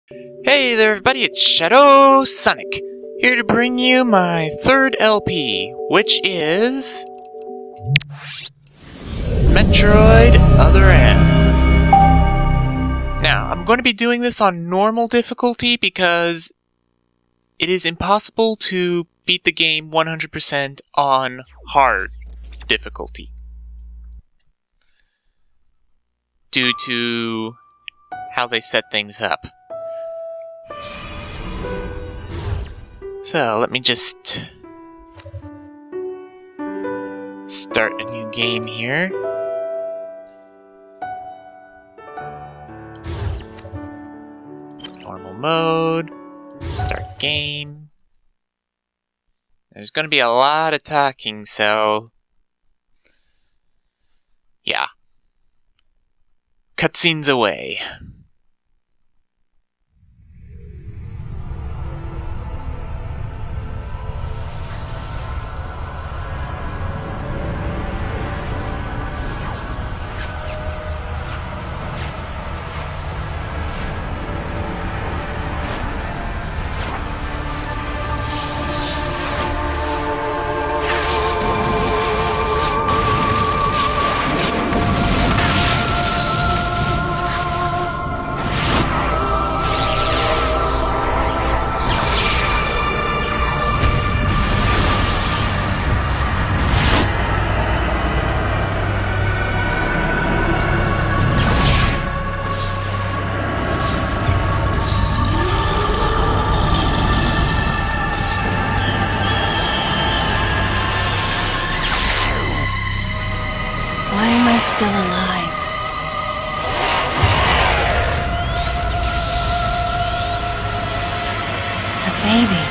Hey there everybody, it's ShadwSonic, here to bring you my third LP, which is Metroid Other M. Now, I'm going to be doing this on normal difficulty because it is impossible to beat the game 100% on hard difficulty, due to how they set things up. So, let me just start a new game here. Normal mode, start game. There's going to be a lot of talking, so yeah. Cutscenes away. Why am I still alive? A baby.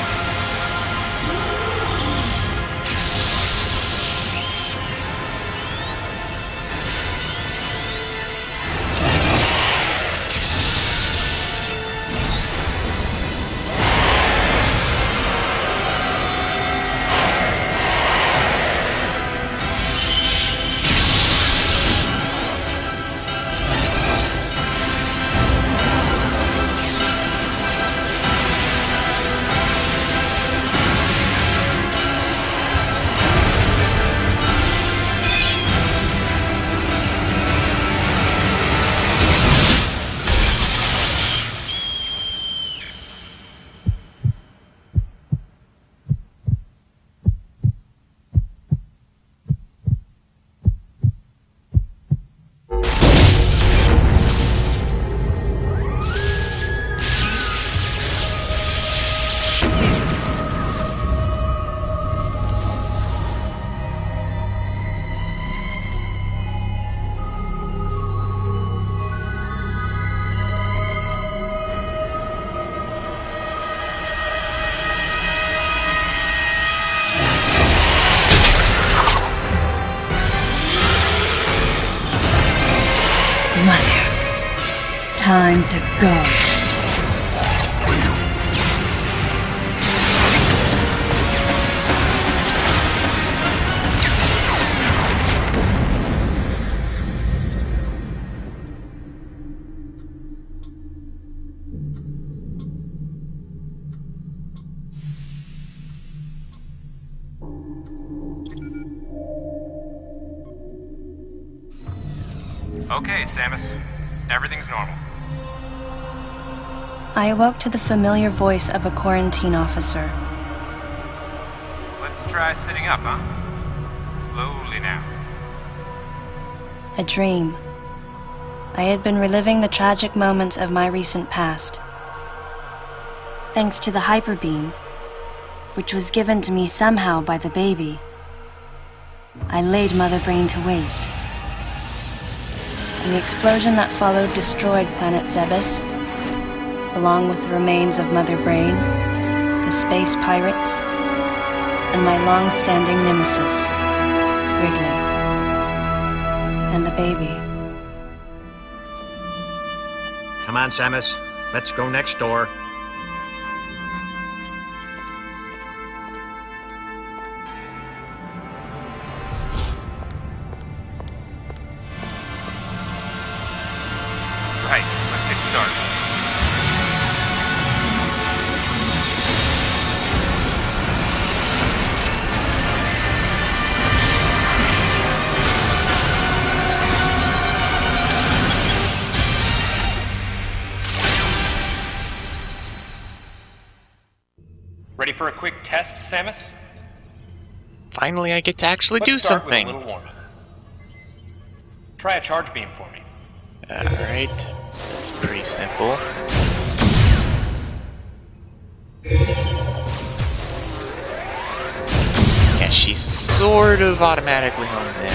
Mother, time to go. Okay, Samus. Everything's normal. I awoke to the familiar voice of a quarantine officer. Let's try sitting up, huh? Slowly now. A dream. I had been reliving the tragic moments of my recent past. Thanks to the hyper beam, which was given to me somehow by the baby, I laid Mother Brain to waste. And the explosion that followed destroyed planet Zebes, along with the remains of Mother Brain, the space pirates, and my long-standing nemesis, Wrigley, and the baby. Come on, Samus. Let's go next door. Right, let's get started. Ready for a quick test, Samus? Finally, I get to actually do Let's start something. with a little warm-up. Try a charge beam for me. Alright, that's pretty simple. Yeah, she sort of automatically homes in.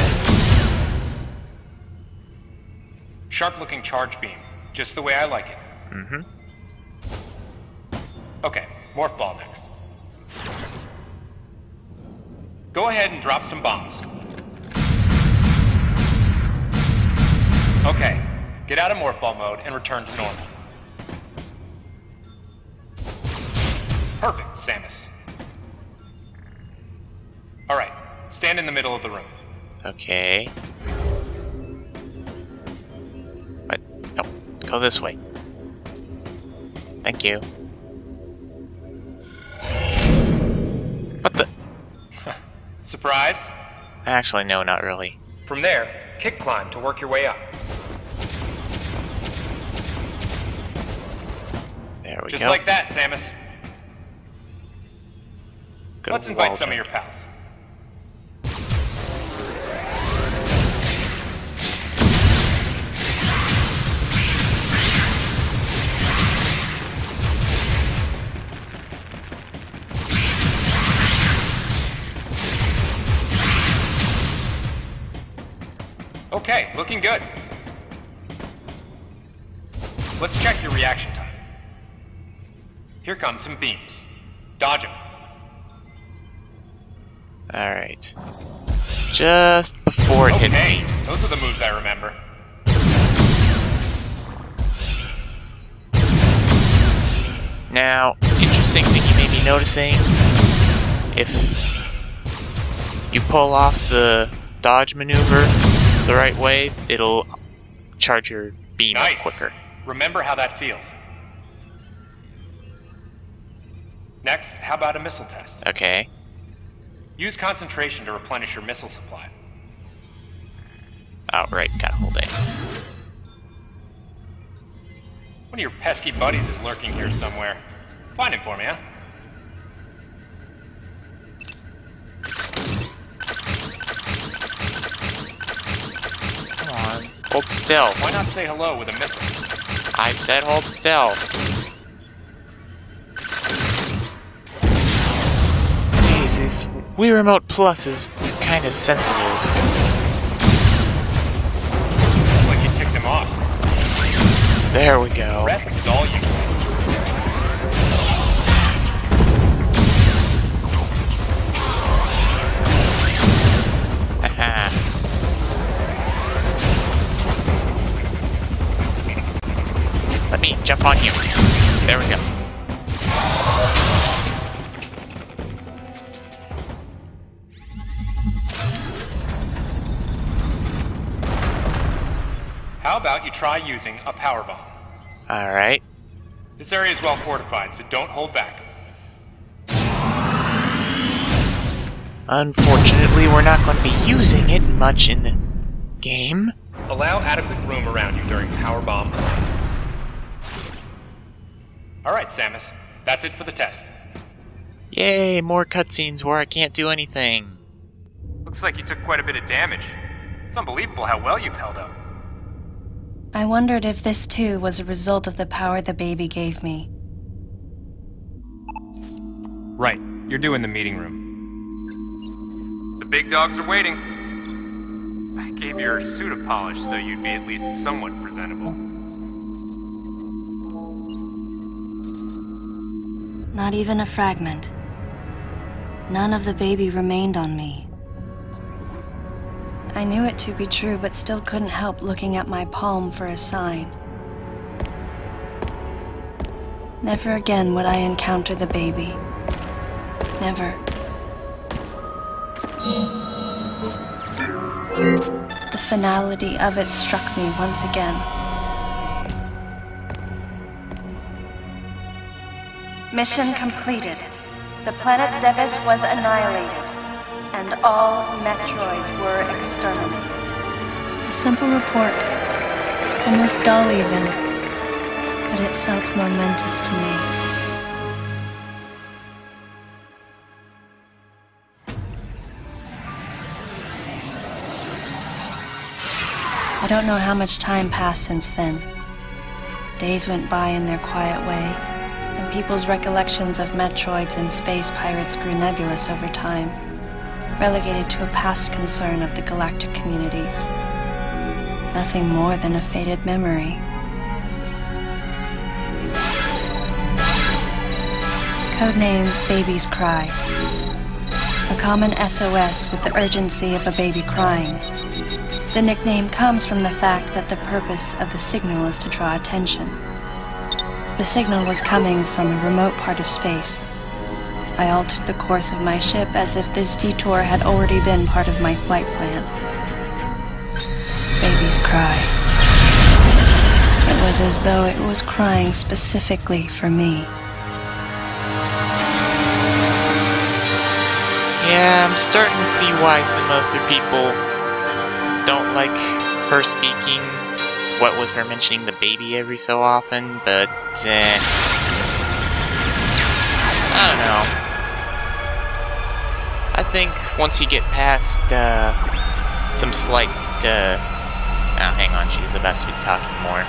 Sharp-looking charge beam, just the way I like it. Mm-hmm. Okay, morph ball next. Go ahead and drop some bombs. Okay, get out of morph ball mode and return to normal. Perfect, Samus. Alright, stand in the middle of the room. Okay. What? No, go this way. Thank you. What the? Surprised? Actually, no, not really. From there, kick climb to work your way up. There we go. Just like that, Samus. Good Let's invite wall some of jump. your pals. Okay, looking good. Let's check your reaction time. Here come some beams. Dodge them. Alright. Just before it hits Okay, me. those are the moves I remember. Now, interesting thing you may be noticing, if you pull off the dodge maneuver the right way, it'll charge your beam up Nice. quicker. Remember how that feels. Next, how about a missile test? Okay. Use concentration to replenish your missile supply. Oh, right, gotta hold it. One of your pesky buddies is lurking here somewhere. Find him for me, huh? Come on, hold still. Why not say hello with a missile? I said hold still. Jesus, Wii Remote Plus is kinda sensitive. Looks like you ticked him off. There we go. The rest is all you. Haha. Let me jump on you. There we go. How about you try using a power bomb? Alright. This area is well fortified, so don't hold back. Unfortunately, we're not going to be using it much in the game. Allow adequate room around you during power bomb. Alright, Samus. That's it for the test. Yay, more cutscenes where I can't do anything. Looks like you took quite a bit of damage. It's unbelievable how well you've held up. I wondered if this too was a result of the power the baby gave me. Right. You're due in the meeting room. The big dogs are waiting. I gave your suit a polish so you'd be at least somewhat presentable. Not even a fragment. None of the baby remained on me. I knew it to be true, but still couldn't help looking at my palm for a sign. Never again would I encounter the baby. Never. The finality of it struck me once again. Mission completed. The planet Zebes was annihilated, and all Metroids were exterminated. A simple report, almost dull even, but it felt momentous to me. don't know how much time passed since then. Days went by in their quiet way, and people's recollections of Metroids and space pirates grew nebulous over time, relegated to a past concern of the galactic communities. Nothing more than a faded memory. Codename Baby's Cry. A common SOS with the urgency of a baby crying. The nickname comes from the fact that the purpose of the signal is to draw attention. The signal was coming from a remote part of space. I altered the course of my ship as if this detour had already been part of my flight plan. Baby's Cry. It was as though it was crying specifically for me. Yeah, I'm starting to see why some other people don't like her speaking. What with her mentioning the baby every so often, but I don't know. I think once you get past some slight oh, hang on, she's about to be talking more.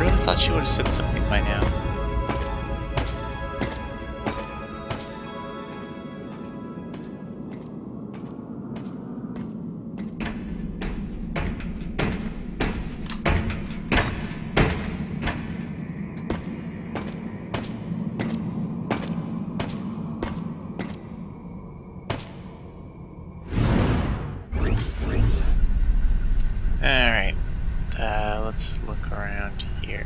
I thought she would have said something by now. Alright, let's look around here.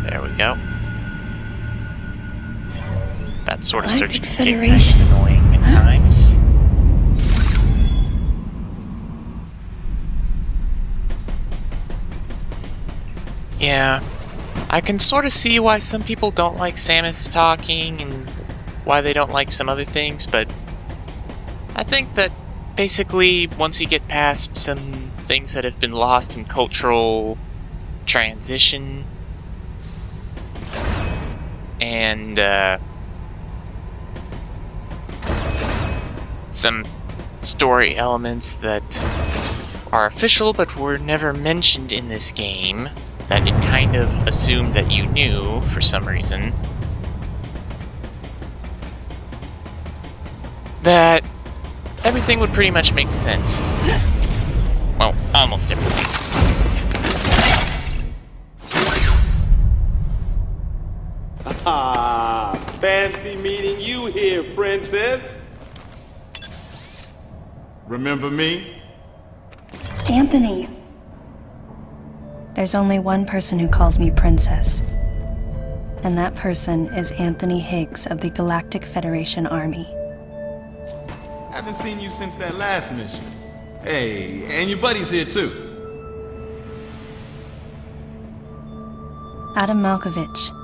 There we go. That sort of search can get kind of annoying at times. Yeah, I can sort of see why some people don't like Samus talking and why they don't like some other things, but I think that basically once you get past some things that have been lost in cultural transition and some story elements that are official but were never mentioned in this game, that it kind of assumed that you knew for some reason, that everything would pretty much make sense. Well, almost everything. Ah, fancy meeting you here, princess. Remember me? Anthony. There's only one person who calls me princess. And that person is Anthony Higgs of the Galactic Federation Army. Haven't seen you since that last mission. Hey, and your buddy's here too. Adam Malkovich,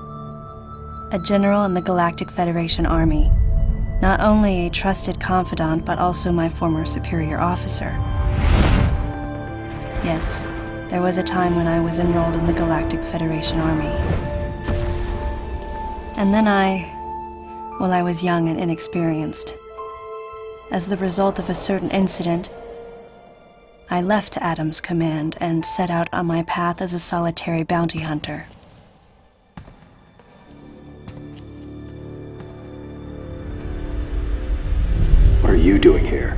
a general in the Galactic Federation Army. Not only a trusted confidant, but also my former superior officer. Yes, there was a time when I was enrolled in the Galactic Federation Army. And then I was young and inexperienced. As the result of a certain incident, I left Adam's command and set out on my path as a solitary bounty hunter. What are you doing here?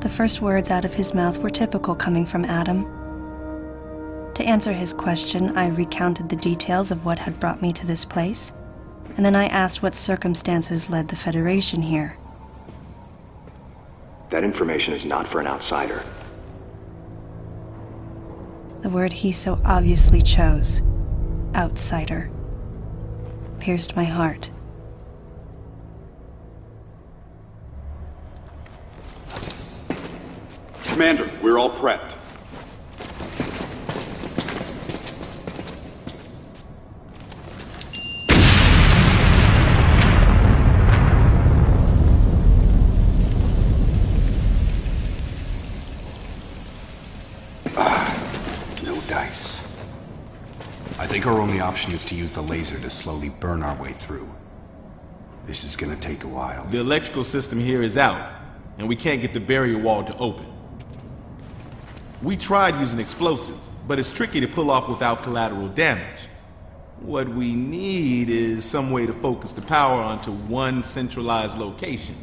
The first words out of his mouth were typical coming from Adam. To answer his question, I recounted the details of what had brought me to this place, and then I asked what circumstances led the Federation here. That information is not for an outsider. The word he so obviously chose, outsider, pierced my heart. Commander, we're all prepped. No dice. I think our only option is to use the laser to slowly burn our way through. This is gonna take a while. The electrical system here is out, and we can't get the barrier wall to open. We tried using explosives, but it's tricky to pull off without collateral damage. What we need is some way to focus the power onto one centralized location.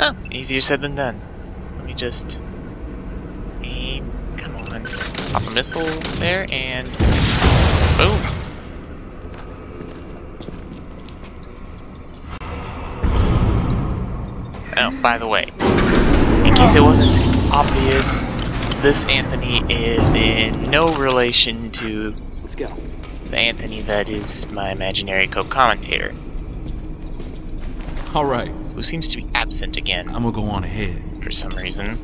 Oh, easier said than done. Let me just aim. Come on. Pop a missile there and boom. Oh, by the way, in case it wasn't obvious, this Anthony is in no relation to Let's go. the Anthony that is my imaginary co-commentator, All right, who seems to be absent again I'm gonna go on ahead. for some reason.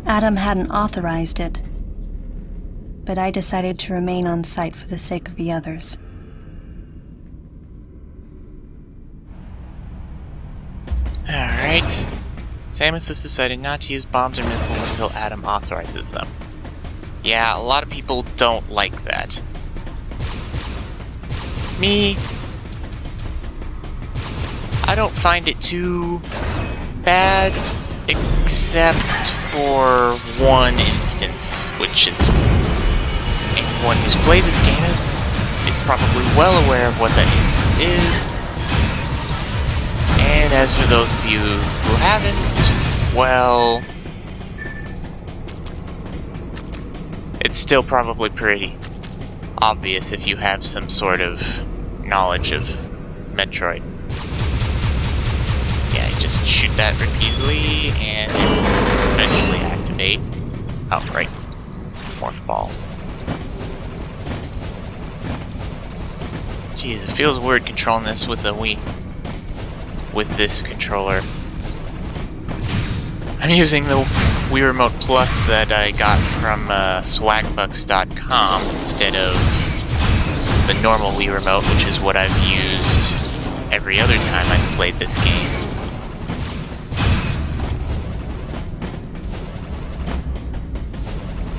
Adam hadn't authorized it, but I decided to remain on site for the sake of the others. Alright. Samus has decided not to use bombs or missiles until Adam authorizes them. Yeah, a lot of people don't like that. Me, I don't find it too bad, except for one instance, which is anyone who's played this game is probably well aware of what that instance is. And as for those of you who haven't, well, it's still probably pretty obvious if you have some sort of knowledge of Metroid. Yeah, just shoot that repeatedly and eventually activate. Oh, right. Fourth ball. Jeez, it feels weird controlling this with a Wii. With this controller. I'm using the Wii Remote Plus that I got from swagbucks.com instead of the normal Wii Remote, which is what I've used every other time I've played this game.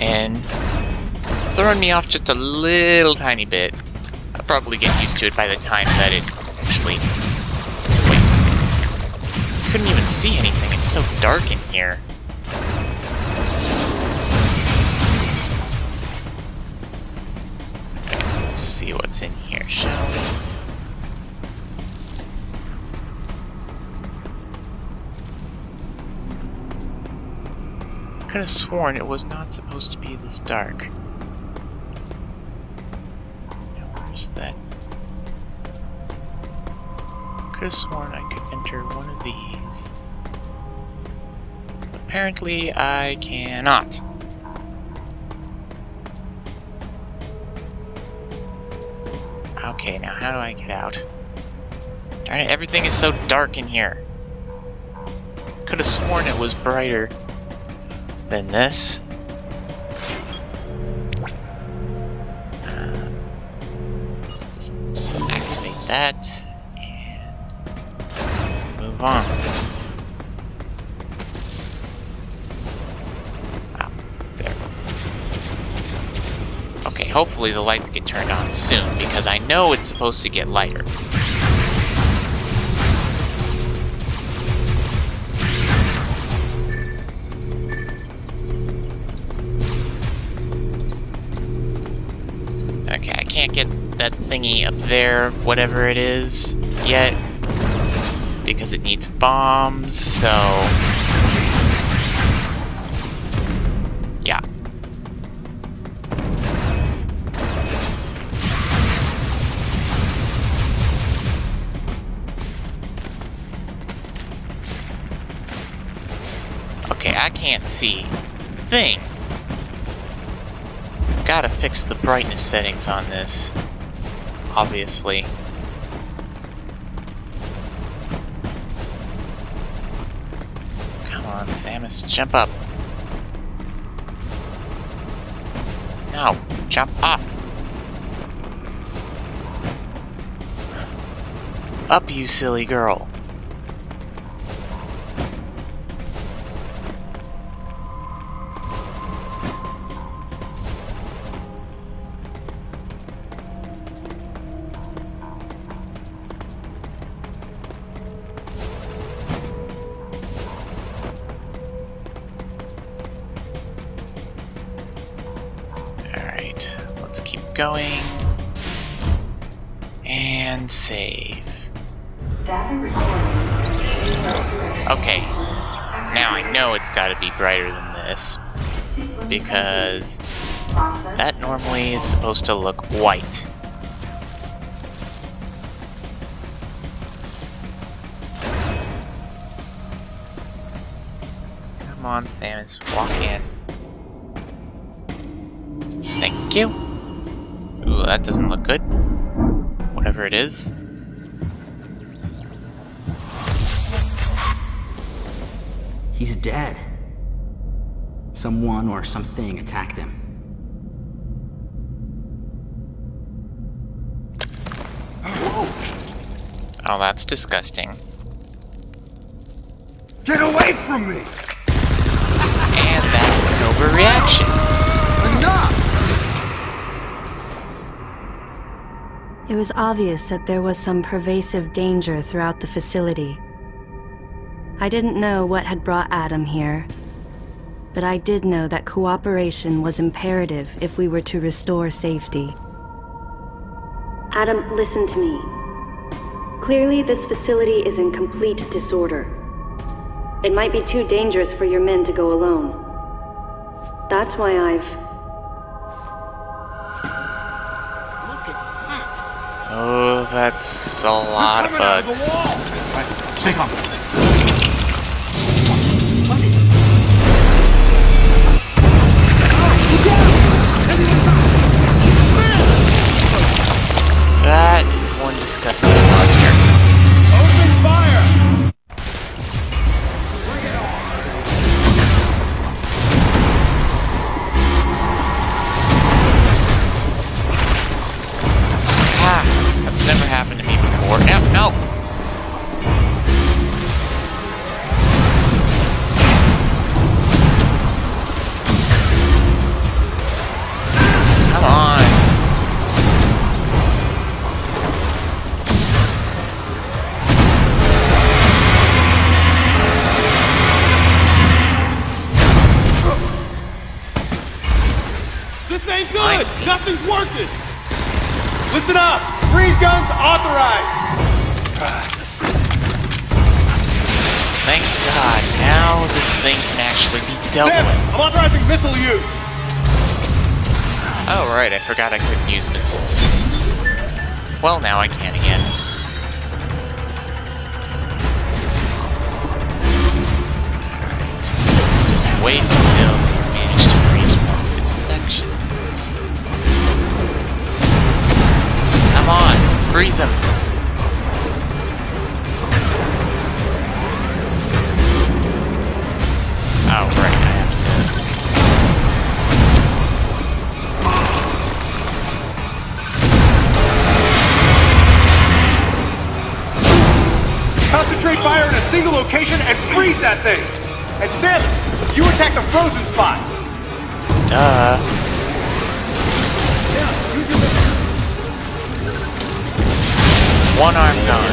And it's throwing me off just a little tiny bit. I'll probably get used to it by the time that it actually... Wait. I couldn't even see anything, it's so dark in here. Okay, let's see what's in here, shall we? I could have sworn it was not supposed to be this dark. Now, where's that? Could have sworn I could enter one of these. Apparently, I cannot. Okay, now how do I get out? Darn it, everything is so dark in here. Could have sworn it was brighter than this. Just activate that and move on. hopefully the lights get turned on soon, because I know it's supposed to get lighter. Okay, I can't get that thingy up there, whatever it is, yet, because it needs bombs, so... yeah. Okay, I can't see a thing. Gotta fix the brightness settings on this, obviously. Come on, Samus, jump up. No, jump up. Up, you silly girl. Let's keep going. And save. Okay. Now I know it's gotta be brighter than this, because that normally is supposed to look white. Come on, Samus, walk in. Thank you. Ooh, that doesn't look good. Whatever it is. He's dead. Someone or something attacked him. Oh, that's disgusting. Get away from me! And that is an overreaction. Enough! It was obvious that there was some pervasive danger throughout the facility. I didn't know what had brought Adam here, but I did know that cooperation was imperative if we were to restore safety. Adam, listen to me. Clearly, this facility is in complete disorder. It might be too dangerous for your men to go alone. That's why Oh, that's a lot of bugs. Stay calm. That is one disgusting monster. Open fire! Ah, that's never happened to me before. No, no! Come on! This ain't good! Nothing's working! Listen up! Freeze guns authorized! Thank God, now this thing can actually be dealt Sam, with. I'm authorizing missile use! Oh right, I forgot I couldn't use missiles. Well, now I can again. Alright. Just wait until we manage to freeze one of its sections. Come on, freeze them! Oh right, I have to... Concentrate fire in a single location and freeze that thing! And Sam, you attack the frozen spot! Duh. Yeah, One arm gone.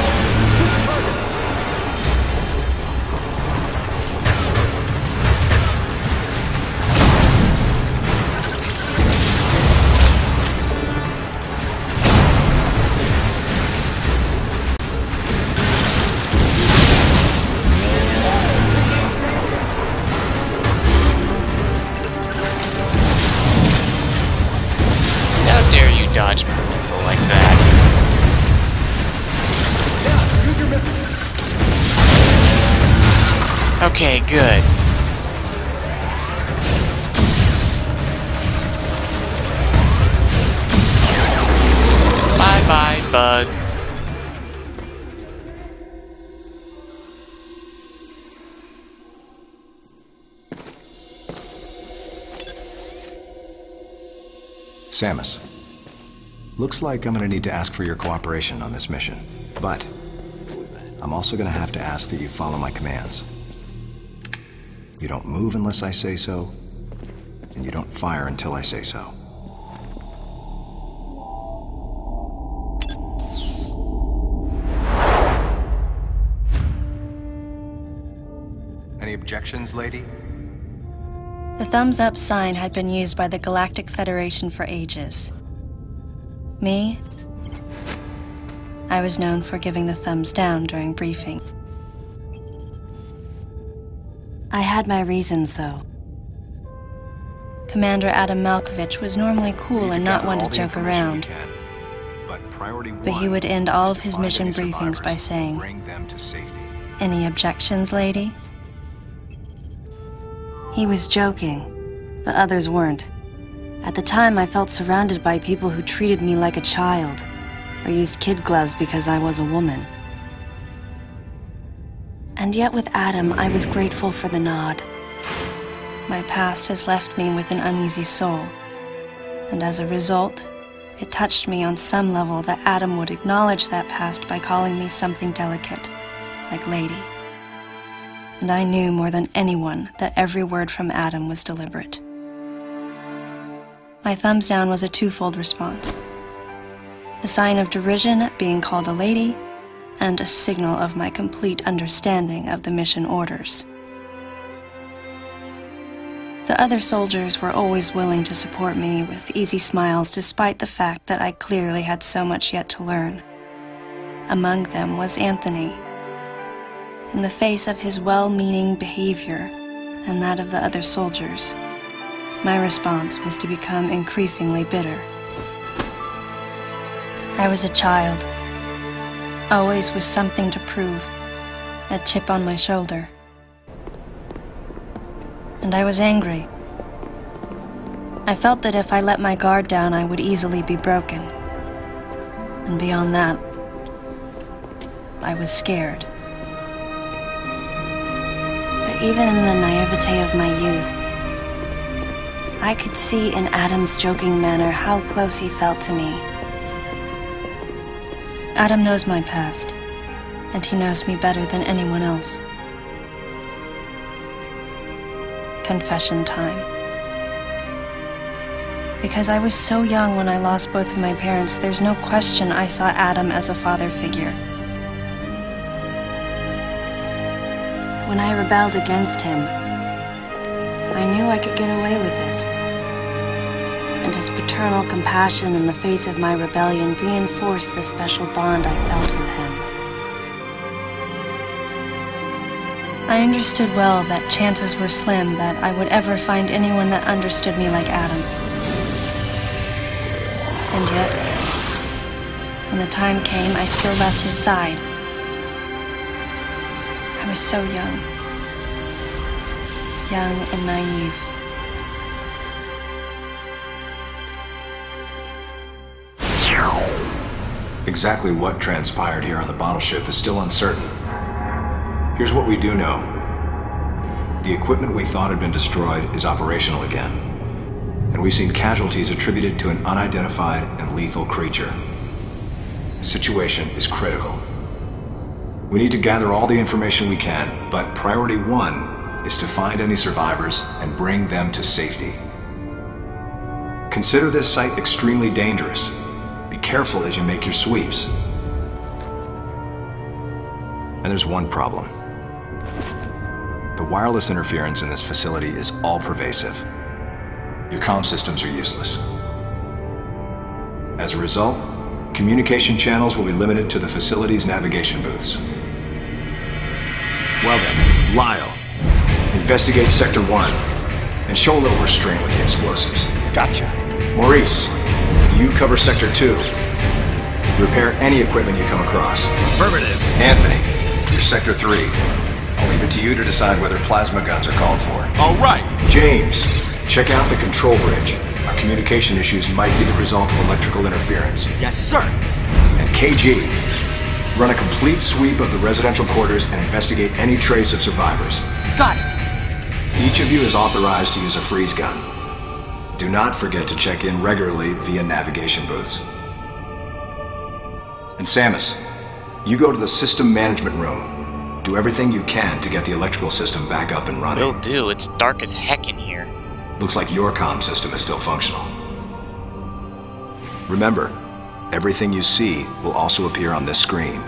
How dare you dodge my missile like that? Okay, good. Bye-bye, bug. Samus, looks like I'm gonna need to ask for your cooperation on this mission, but I'm also gonna have to ask that you follow my commands. You don't move unless I say so, and you don't fire until I say so. Any objections, lady? The thumbs up sign had been used by the Galactic Federation for ages. Me? I was known for giving the thumbs down during briefing. I had my reasons, though. Commander Adam Malkovich was normally cool and not one to joke around. But he would end all of his mission briefings by saying, "Any objections, lady?" He was joking, but others weren't. At the time, I felt surrounded by people who treated me like a child, or used kid gloves because I was a woman. And yet with Adam, I was grateful for the nod. My past has left me with an uneasy soul, and as a result, it touched me on some level that Adam would acknowledge that past by calling me something delicate, like lady. And I knew more than anyone that every word from Adam was deliberate. My thumbs down was a twofold response. A sign of derision at being called a lady, and a signal of my complete understanding of the mission orders. The other soldiers were always willing to support me with easy smiles despite the fact that I clearly had so much yet to learn. Among them was Anthony. In the face of his well-meaning behavior and that of the other soldiers, my response was to become increasingly bitter. I was a child, always with something to prove, a chip on my shoulder. And I was angry. I felt that if I let my guard down, I would easily be broken. And beyond that, I was scared. But even in the naivete of my youth, I could see in Adam's joking manner how close he felt to me. Adam knows my past, and he knows me better than anyone else. Confession time. Because I was so young when I lost both of my parents, there's no question I saw Adam as a father figure. When I rebelled against him, I knew I could get away with it. And his paternal compassion in the face of my rebellion reinforced the special bond I felt with him. I understood well that chances were slim that I would ever find anyone that understood me like Adam. And yet, when the time came, I still left his side. I was so young and naive. Exactly what transpired here on the bottle ship is still uncertain. Here's what we do know. The equipment we thought had been destroyed is operational again. And we've seen casualties attributed to an unidentified and lethal creature. The situation is critical. We need to gather all the information we can, but priority one is to find any survivors and bring them to safety. Consider this site extremely dangerous. Be careful as you make your sweeps. And there's one problem. The wireless interference in this facility is all-pervasive. Your comm systems are useless. As a result, communication channels will be limited to the facility's navigation booths. Well then, Lyle, investigate Sector 1 and show a little restraint with the explosives. Gotcha. Maurice, you cover Sector 2. Repair any equipment you come across. Affirmative. Anthony, you're Sector 3. I'll leave it to you to decide whether plasma guns are called for. All right. James, check out the control bridge. Our communication issues might be the result of electrical interference. Yes, sir. And KG, run a complete sweep of the residential quarters and investigate any trace of survivors. Got it. Each of you is authorized to use a freeze gun. Do not forget to check in regularly via navigation booths. And Samus, you go to the system management room. Do everything you can to get the electrical system back up and running. Will do. It's dark as heck in here. Looks like your comm system is still functional. Remember, everything you see will also appear on this screen.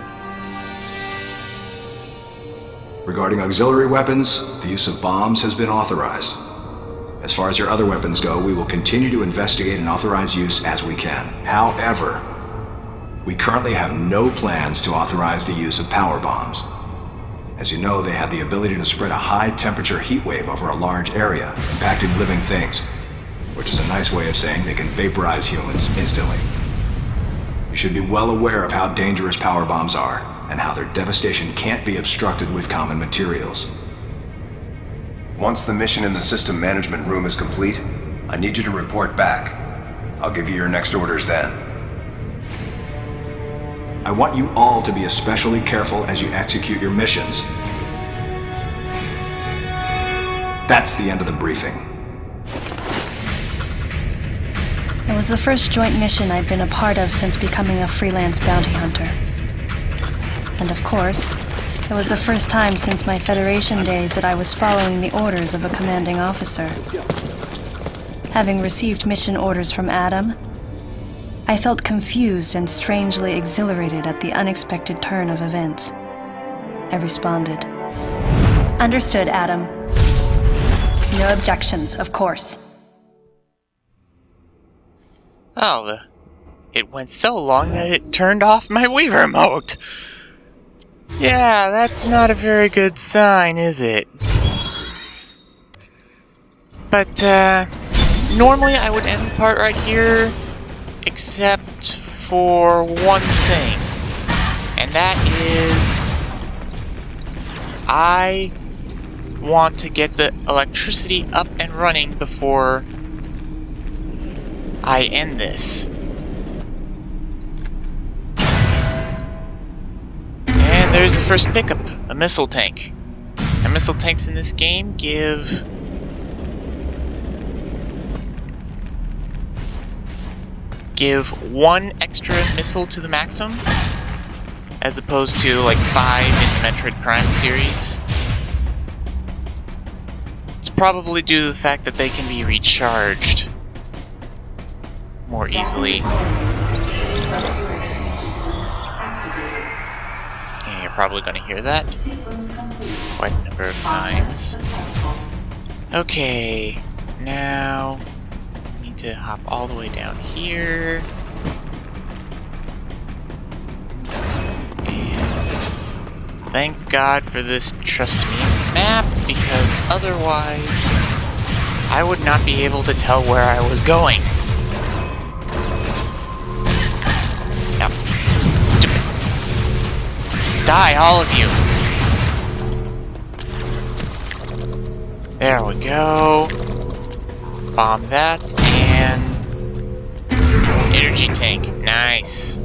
Regarding auxiliary weapons, the use of bombs has been authorized. As far as your other weapons go, we will continue to investigate and authorize use as we can. However, we currently have no plans to authorize the use of power bombs. As you know, they have the ability to spread a high-temperature heat wave over a large area, impacting living things, which is a nice way of saying they can vaporize humans instantly. You should be well aware of how dangerous power bombs are, and how their devastation can't be obstructed with common materials. Once the mission in the system management room is complete, I need you to report back. I'll give you your next orders then. I want you all to be especially careful as you execute your missions. That's the end of the briefing. It was the first joint mission I'd been a part of since becoming a freelance bounty hunter. And of course, it was the first time since my Federation days that I was following the orders of a commanding officer. Having received mission orders from Adam, I felt confused and strangely exhilarated at the unexpected turn of events. I responded. Understood, Adam. No objections, of course. Oh, it went so long that it turned off my Wii remote. Yeah, that's not a very good sign, is it? But, normally I would end the part right here, except for one thing. And that is, I want to get the electricity up and running before I end this. And there's the first pickup, a missile tank. And missile tanks in this game give one extra missile to the maximum, as opposed to like 5 in the Metroid Prime series. It's probably due to the fact that they can be recharged more easily. Yeah, you're probably going to hear that quite a number of times. Okay, now I need to hop all the way down here. And thank God for this Trust Me map, because otherwise I would not be able to tell where I was going. Yep. Stupid. Die, all of you. There we go. Bomb that, and energy tank. Nice.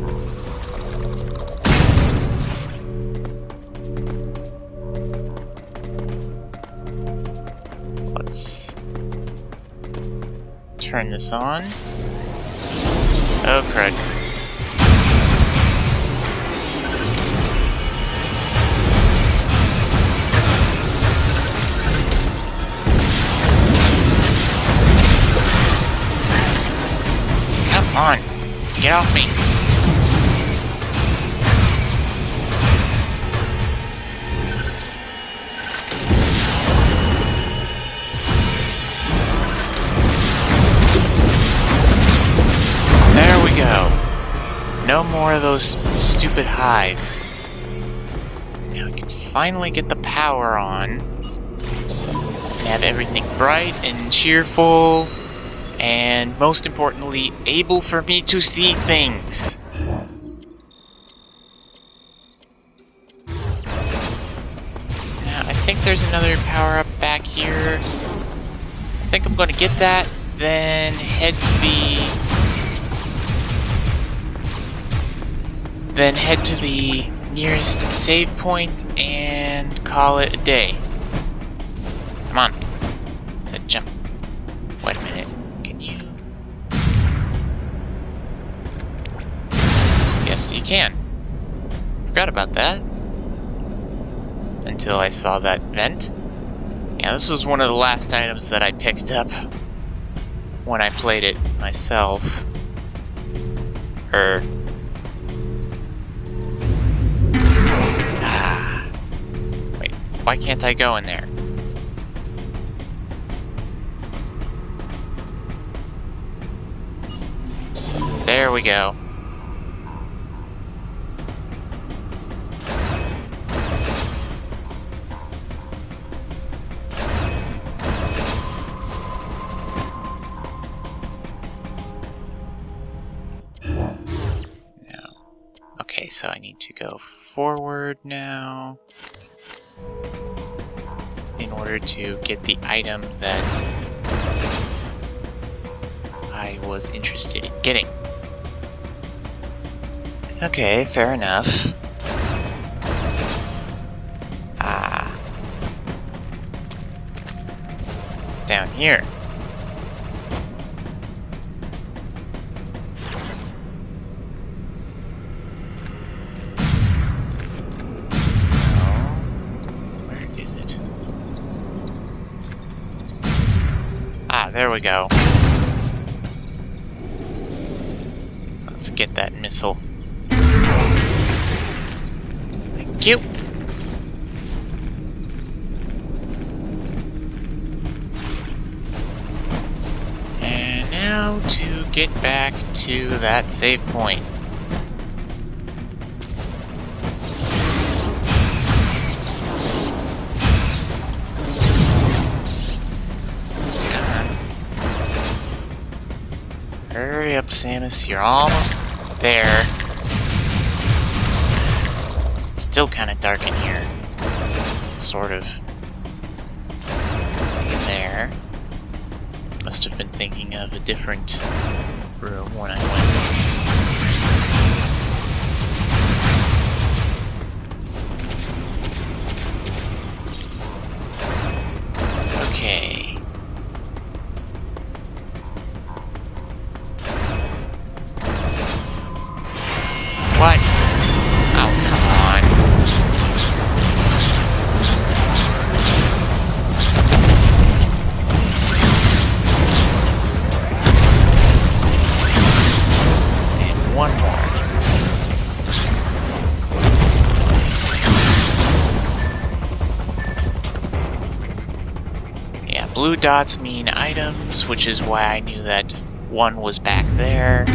Let's turn this on. Oh crud. Come on, get off me. no more of those stupid hives. Now we can finally get the power on. And have everything bright and cheerful. And most importantly, able for me to see things. Now, I think there's another power-up back here. I think I'm gonna get that, then head to the nearest save point and call it a day. Come on. I said jump. Wait a minute. Can you? Yes, you can. Forgot about that. Until I saw that vent. Yeah, this was one of the last items that I picked up when I played it myself. Wait, why can't I go in there? There we go. Okay, so I need to go forward now in order to get the item that I was interested in getting. Okay, fair enough. Down here. There we go. Let's get that missile. Thank you. And now to get back to that save point. Hurry up, Samus, you're almost there. It's still kind of dark in here. Sort of. In there. Must have been thinking of a different room when I went. Okay. What? Oh, come on. And one more. Yeah, blue dots mean items, which is why I knew that one was back there.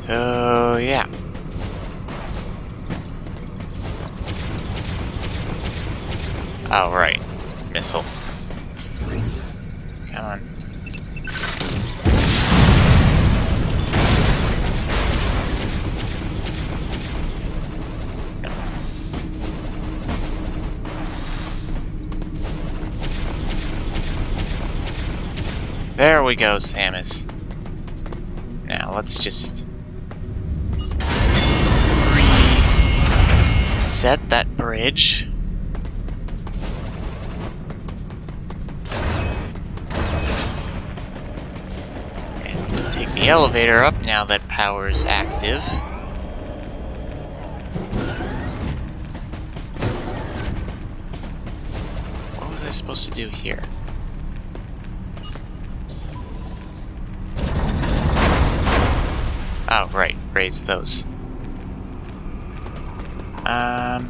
So, yeah. Oh, right. Missile. Come on. There we go, Samus. Now, let's just reset that bridge. And we'll take the elevator up now that power's active. What was I supposed to do here? Oh, right, raise those. I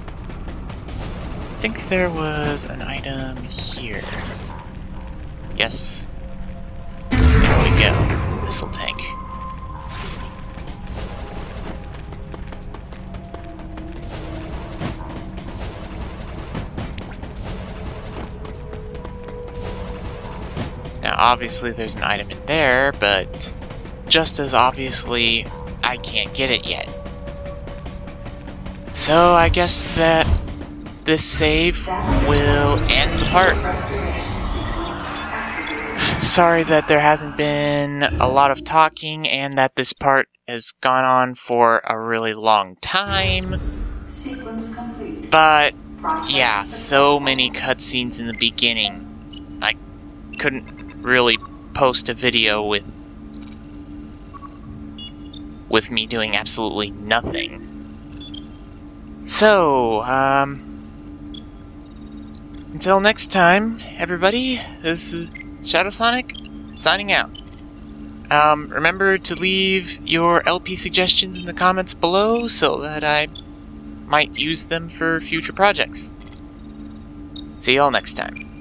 think there was an item here. Yes, you go, missile tank. Now, obviously there's an item in there, but just as obviously, I can't get it yet. So I guess that this save will end the part. Sorry that there hasn't been a lot of talking and that this part has gone on for a really long time. But yeah, so many cutscenes in the beginning. I couldn't really post a video with me doing absolutely nothing. So, until next time, everybody, this is ShadwSonic, signing out. Remember to leave your LP suggestions in the comments below so that I might use them for future projects. See y'all next time.